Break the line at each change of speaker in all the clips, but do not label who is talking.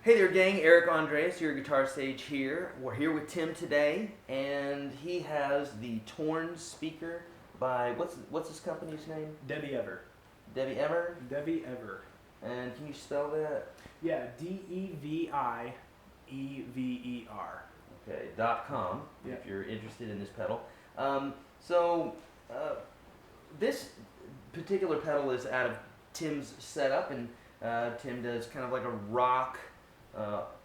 Hey there, gang. Eric Andres, your guitar sage here. We're here with Tim today, and he has the Torn speaker by what's his company's name?
Devi Ever.
Devi Ever.
Devi Ever.
And can you spell that?
Yeah, DEVIEVER.
Okay. .com.
Yeah.
If you're interested in this pedal. So this particular pedal is out of Tim's setup, and Tim does kind of like a rock.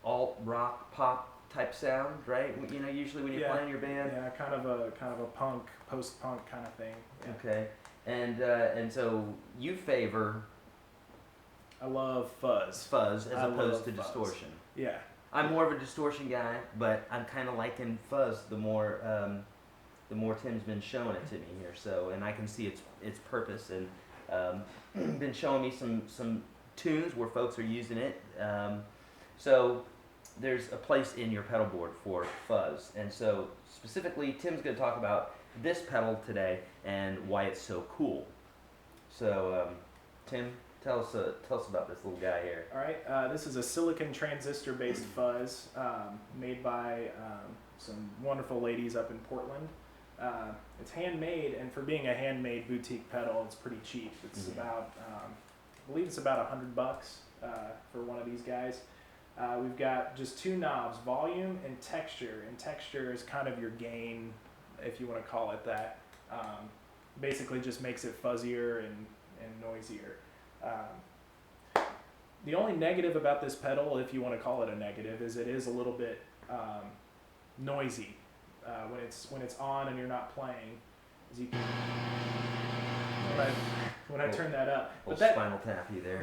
Alt rock pop type sound, right? You know, usually when you're playing your band.
Yeah, kind of a punk, post punk kind of thing. Yeah.
Okay, and so you favor.
I love fuzz.
Fuzz as opposed to distortion.
Yeah.
I'm more of a distortion guy, but I'm kind of liking fuzz the more Tim's been showing it to me here. So, and I can see its purpose, and been showing me some tunes where folks are using it. So there's a place in your pedal board for fuzz, and so specifically Tim's going to talk about this pedal today and why it's so cool. So Tim, tell us about this little guy here.
All right, this is a silicon transistor based fuzz made by some wonderful ladies up in Portland. It's handmade, and for being a handmade boutique pedal, it's pretty cheap. It's about I believe it's about $100 for one of these guys. We've got just two knobs, volume and texture. And texture is kind of your gain, if you want to call it that. Basically just makes it fuzzier and noisier. The only negative about this pedal, if you want to call it a negative, is it is a little bit noisy. When it's on and you're not playing, as you can, when I turn that up.
But that spinal tap you there.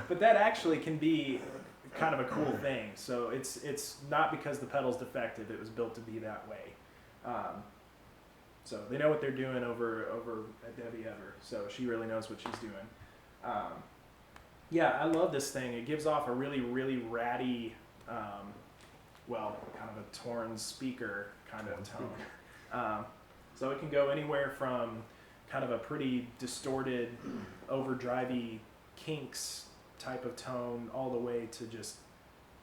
But that actually can be kind of a cool thing. So it's not because the pedal's defective. It was built to be that way. So they know what they're doing over at Devi Ever. So she really knows what she's doing. Yeah, I love this thing. It gives off a really, really ratty, kind of a torn speaker kind of tone. So it can go anywhere from kind of a pretty distorted, overdrivey Kinks type of tone all the way to just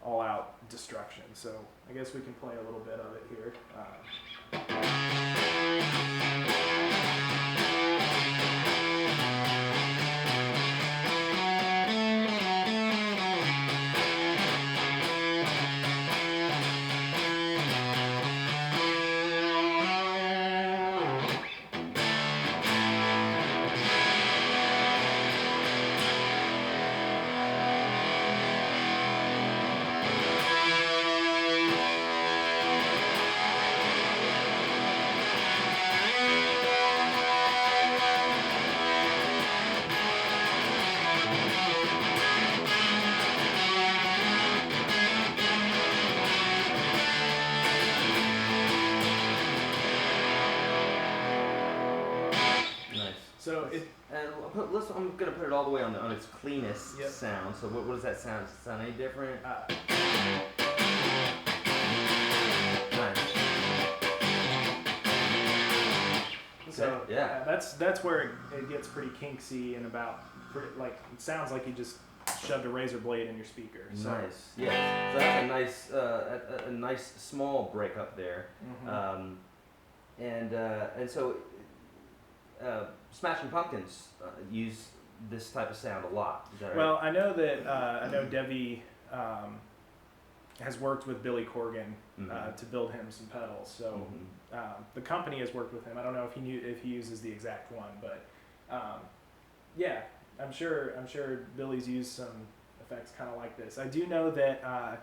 all out destruction. So I guess we can play a little bit of it here. So
I'm gonna put it all the way on its cleanest sound. So what does that sound? Does it sound any different? Nice.
So yeah, that's where it gets pretty kinksy and it sounds like you just shoved a razor blade in your speaker. So.
Nice. Yeah. So that's a nice small break up there.
Mm-hmm.
And so. Smashing Pumpkins use this type of sound a lot. Is that right?
Well, I know that Devi has worked with Billy Corgan to build him some pedals. So the company has worked with him. I don't know if he uses the exact one, but yeah, I'm sure Billy's used some effects kind of like this. I do know that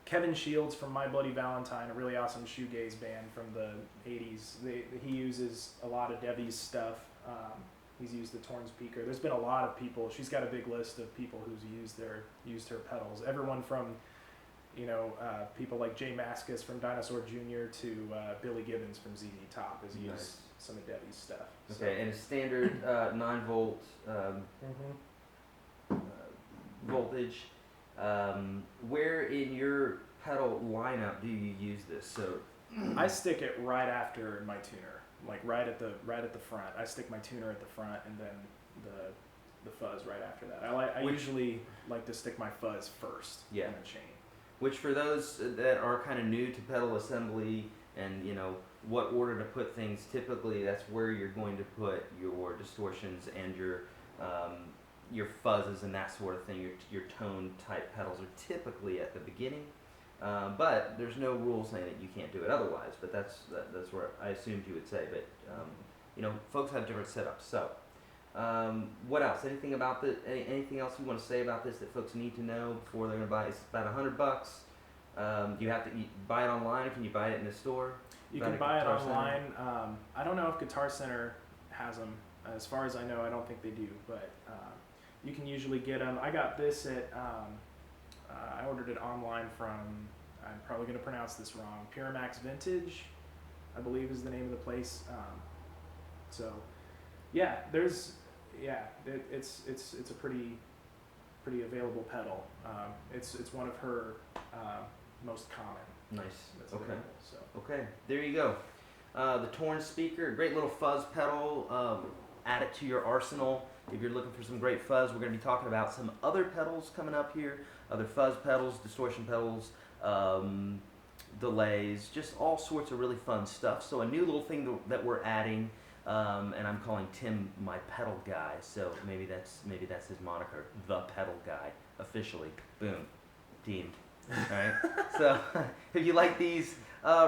Kevin Shields from My Bloody Valentine, a really awesome shoegaze band from the 80s, he uses a lot of Devi's stuff. He's used the Torn speaker. There's been a lot of people. She's got a big list of people who's used her pedals. Everyone from, people like Jay Mascis from Dinosaur Jr. to Billy Gibbons from ZZ Top has used some of Devi's stuff.
Okay, so. And a standard 9-volt voltage. Where in your pedal lineup do you use this? So
I stick it right after my tuner, like right at the front. I stick my tuner at the front, and then the Fuzz right after that. I
Which-
usually like to stick my Fuzz first
Yeah.
in the chain.
Which for those that are kind of new to pedal assembly and what order to put things, typically that's where you're going to put your distortions and your fuzzes and that sort of thing. Your tone type pedals are typically at the beginning, but there's no rule saying that you can't do it otherwise. But that's where I assumed you would say. But folks have different setups. So what else? Anything about anything else you want to say about this that folks need to know before they're going to buy? It's about $100. You have to buy it online, or can you buy it in the store?
You can buy it online. I don't know if Guitar Center has them. As far as I know, I don't think they do, but you can usually get them. I got this at, I ordered it online from, I'm probably going to pronounce this wrong, Pyramax Vintage, I believe is the name of the place. So, yeah, it's a pretty available pedal. It's one of her most common.
Nice.
That's
Okay.
available, so.
Okay. There you go. The Torn speaker, a great little fuzz pedal. Add it to your arsenal if you're looking for some great fuzz. We're going to be talking about some other pedals coming up here, other fuzz pedals, distortion pedals, delays, just all sorts of really fun stuff. So a new little thing that we're adding, and I'm calling Tim my pedal guy. So maybe that's his moniker, the pedal guy, officially. Boom, deemed. All right. So if you like these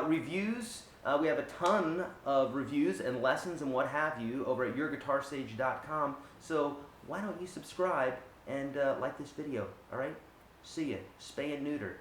reviews. We have a ton of reviews and lessons and what have you over at yourguitarsage.com. So why don't you subscribe and like this video, all right? See ya. Spay and neuter.